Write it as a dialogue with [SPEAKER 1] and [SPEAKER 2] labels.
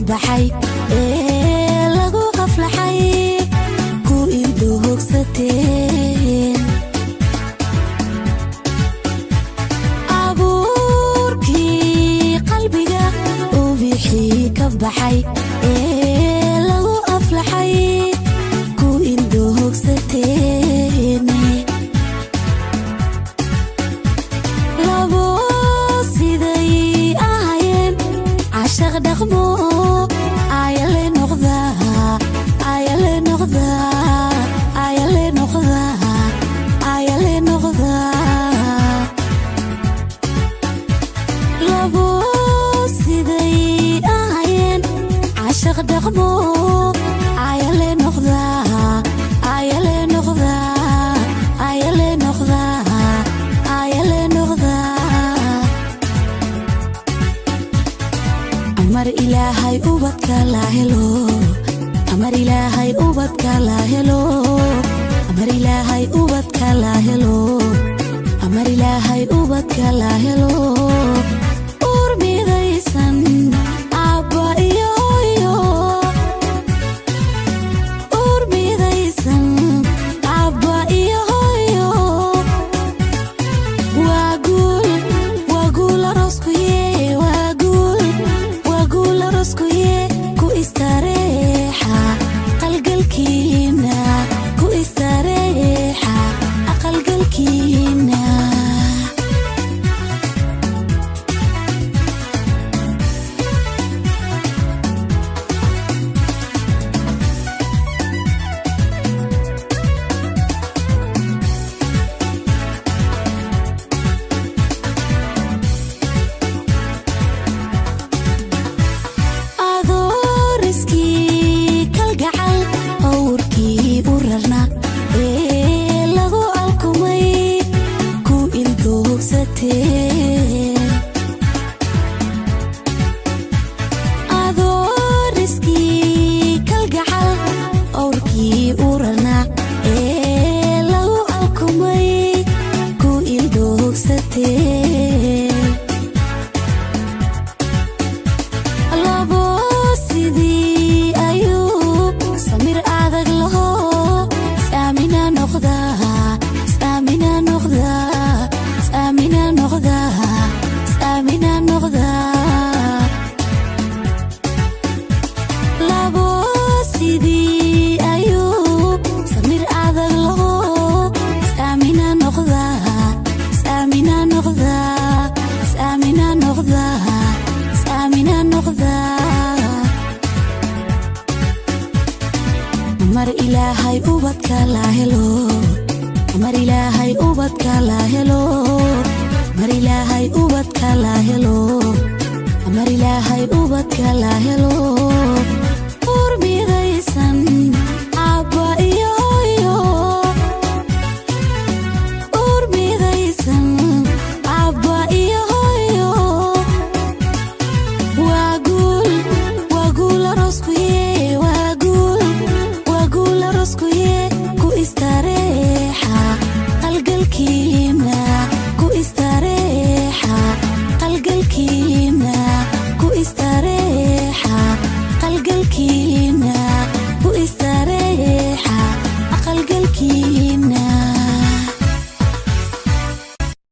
[SPEAKER 1] baxay lagu qaflaxay ku ildoogsateen abuurkii qalbiga u bixii ka baxay lagu aflaxay ku ildoogsateen labo siday ahayeen cashaq dhaqmo ayale noqda ayale noqda ayale noqda ayale noqda labo siday ahayeen cashaq dhaqmo ayale noqda ayale noqda ayale noqda ayale noqda amar ilaahay ubadka la helo amar ilaahay ubadka la helo amar ilaahay ubadka la helo amar ilaahay ubadka la helo urmidaysan abba iyo hooyo urmidaysan abba iyo hooyo waagul aroskuye waagul aroskuye ku istareexa qalgalkiina ku istareexa aqalgalkiina adoriskii kalgacal awrkii u rarna lagu alkumay ku ildoogsateen adoriskii kalgacal awrkii u rarna lagu alkumay ku ildoogsateen labo sidii ayuu samir adag laho saamina noqda saamina noqda saamina noqda saamina noqda labo sidii ayuu samir adag laho saamina noqda saamina noqda saamina noqda saamina noqda amar ilaahay ubadka la helo amar ilaahay ubadka la helo amar ilaahay ubadka la helo amar ilaahay ubadka la helo